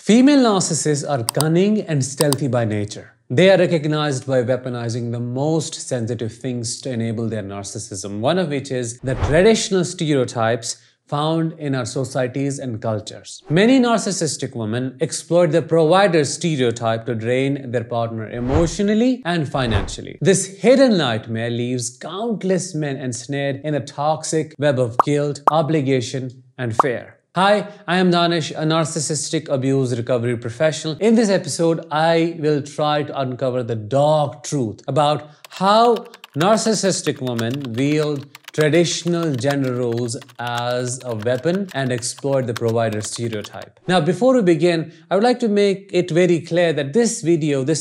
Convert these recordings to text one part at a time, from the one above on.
Female narcissists are cunning and stealthy by nature. They are recognized by weaponizing the most sensitive things to enable their narcissism, one of which is the traditional stereotypes found in our societies and cultures. Many narcissistic women exploit the provider stereotype to drain their partner emotionally and financially. This hidden nightmare leaves countless men ensnared in a toxic web of guilt, obligation, and fear. Hi, I am Danish, a narcissistic abuse recovery professional. In this episode, I will try to uncover the dark truth about how narcissistic women wield traditional gender roles as a weapon and exploit the provider stereotype. Now, before we begin, I would like to make it very clear that this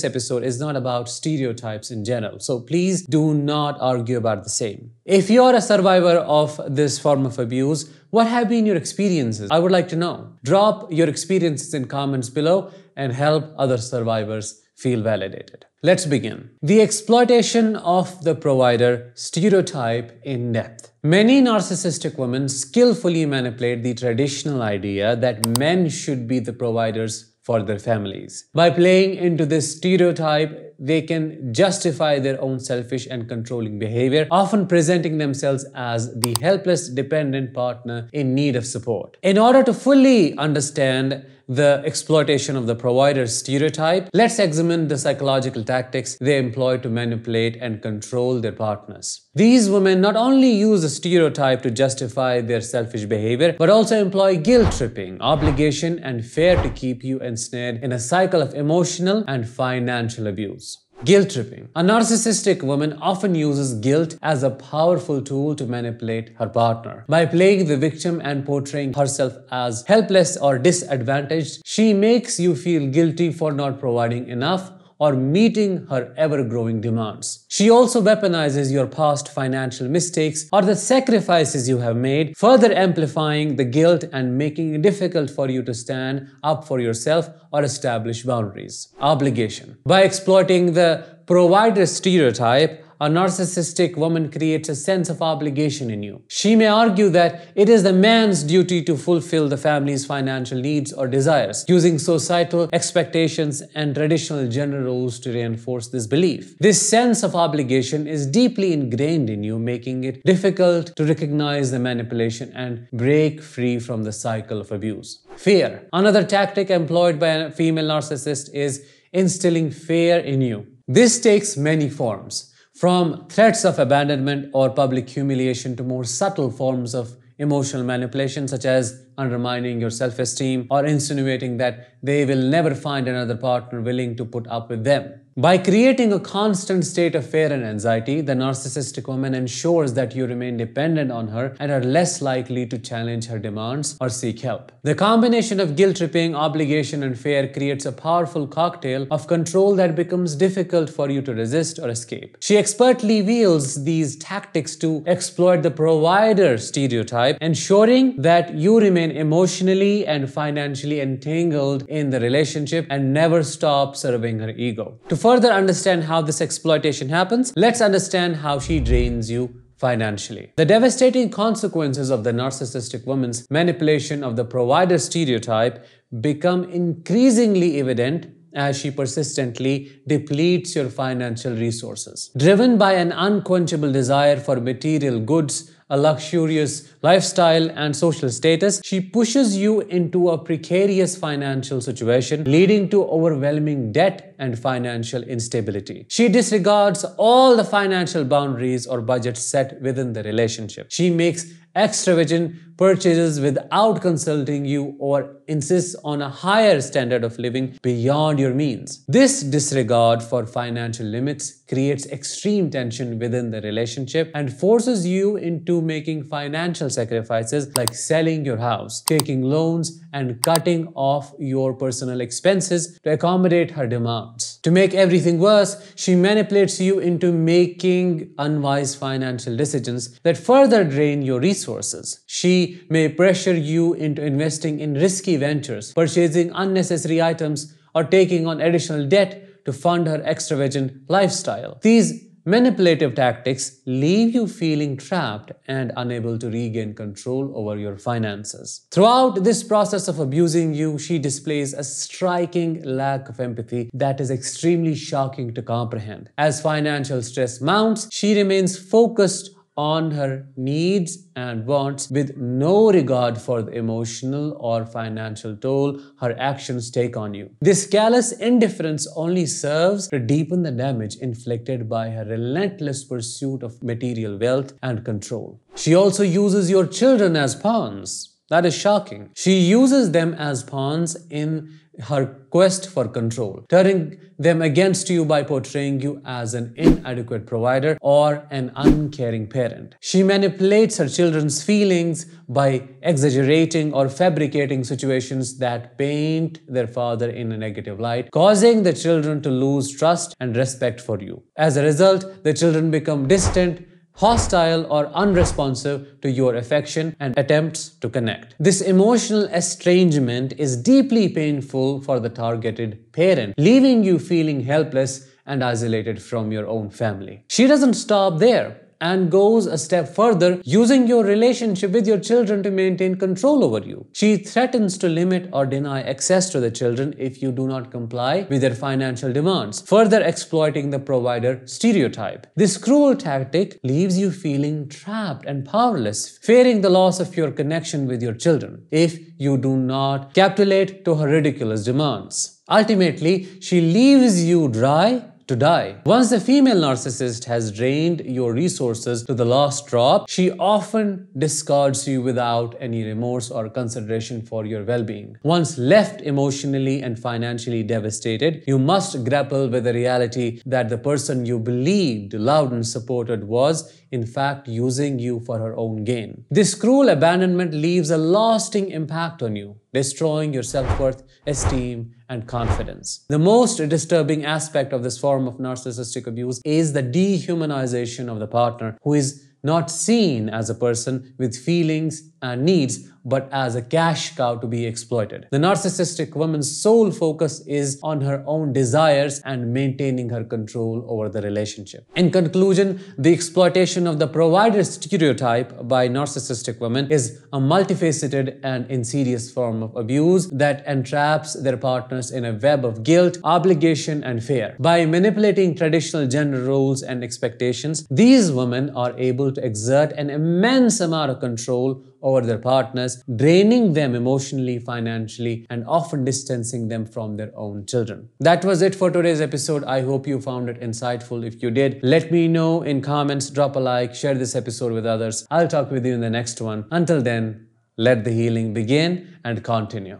episode is not about stereotypes in general. So please do not argue about the same. If you are a survivor of this form of abuse, what have been your experiences? I would like to know. Drop your experiences in comments below and help other survivors feel validated. Let's begin. The exploitation of the provider stereotype in depth. Many narcissistic women skillfully manipulate the traditional idea that men should be the providers for their families. By playing into this stereotype, they can justify their own selfish and controlling behavior, often presenting themselves as the helpless, dependent partner in need of support. In order to fully understand the exploitation of the provider stereotype, let's examine the psychological tactics they employ to manipulate and control their partners. These women not only use the stereotype to justify their selfish behavior, but also employ guilt tripping, obligation, and fear to keep you ensnared in a cycle of emotional and financial abuse. Guilt tripping. A narcissistic woman often uses guilt as a powerful tool to manipulate her partner. By playing the victim and portraying herself as helpless or disadvantaged, she makes you feel guilty for not providing enough or meeting her ever-growing demands. She also weaponizes your past financial mistakes or the sacrifices you have made, further amplifying the guilt and making it difficult for you to stand up for yourself or establish boundaries. Obligation. By exploiting the provider stereotype, a narcissistic woman creates a sense of obligation in you. She may argue that it is the man's duty to fulfill the family's financial needs or desires, using societal expectations and traditional gender roles to reinforce this belief. This sense of obligation is deeply ingrained in you, making it difficult to recognize the manipulation and break free from the cycle of abuse. Fear. Another tactic employed by a female narcissist is instilling fear in you. This takes many forms, from threats of abandonment or public humiliation to more subtle forms of emotional manipulation, such as undermining your self-esteem or insinuating that they will never find another partner willing to put up with them. By creating a constant state of fear and anxiety, the narcissistic woman ensures that you remain dependent on her and are less likely to challenge her demands or seek help. The combination of guilt-tripping, obligation, and fear creates a powerful cocktail of control that becomes difficult for you to resist or escape. She expertly wields these tactics to exploit the provider stereotype, ensuring that you remain emotionally and financially entangled in the relationship and never stop serving her ego. To further understand how this exploitation happens, let's understand how she drains you financially. The devastating consequences of the narcissistic woman's manipulation of the provider stereotype become increasingly evident as she persistently depletes your financial resources. Driven by an unquenchable desire for material goods, a luxurious lifestyle, and social status, she pushes you into a precarious financial situation, leading to overwhelming debt and financial instability. She disregards all the financial boundaries or budgets set within the relationship. She makes extravagant purchases without consulting you or insists on a higher standard of living beyond your means. This disregard for financial limits creates extreme tension within the relationship and forces you into making financial sacrifices like selling your house, taking loans, and cutting off your personal expenses to accommodate her demands. To make everything worse, she manipulates you into making unwise financial decisions that further drain your resources. She may pressure you into investing in risky ventures, purchasing unnecessary items, or taking on additional debt to fund her extravagant lifestyle. These manipulative tactics leave you feeling trapped and unable to regain control over your finances. Throughout this process of abusing you, she displays a striking lack of empathy that is extremely shocking to comprehend. As financial stress mounts, she remains focused on her needs and wants with no regard for the emotional or financial toll her actions take on you. This callous indifference only serves to deepen the damage inflicted by her relentless pursuit of material wealth and control. She also uses your children as pawns. That is shocking. She uses them as pawns in her quest for control, turning them against you by portraying you as an inadequate provider or an uncaring parent. She manipulates her children's feelings by exaggerating or fabricating situations that paint their father in a negative light, causing the children to lose trust and respect for you. As a result, the children become distant, hostile or unresponsive to your affection and attempts to connect. This emotional estrangement is deeply painful for the targeted parent, leaving you feeling helpless and isolated from your own family. She doesn't stop there and goes a step further, using your relationship with your children to maintain control over you. She threatens to limit or deny access to the children if you do not comply with their financial demands, further exploiting the provider stereotype. This cruel tactic leaves you feeling trapped and powerless, fearing the loss of your connection with your children if you do not capitulate to her ridiculous demands. Ultimately, she leaves you dry to die. Once the female narcissist has drained your resources to the last drop, she often discards you without any remorse or consideration for your well-being. Once left emotionally and financially devastated, you must grapple with the reality that the person you believed, loved, and supported was, in fact, using you for her own gain. This cruel abandonment leaves a lasting impact on you, destroying your self-worth, esteem, and confidence. The most disturbing aspect of this form of narcissistic abuse is the dehumanization of the partner, who is not seen as a person with feelings and needs, but as a cash cow to be exploited. The narcissistic woman's sole focus is on her own desires and maintaining her control over the relationship. In conclusion, the exploitation of the provider stereotype by narcissistic women is a multifaceted and insidious form of abuse that entraps their partners in a web of guilt, obligation, and fear. By manipulating traditional gender roles and expectations, these women are able to exert an immense amount of control over their partners, draining them emotionally, financially, and often distancing them from their own children. That was it for today's episode. I hope you found it insightful. If you did, let me know in comments, drop a like, share this episode with others. I'll talk with you in the next one. Until then, let the healing begin and continue.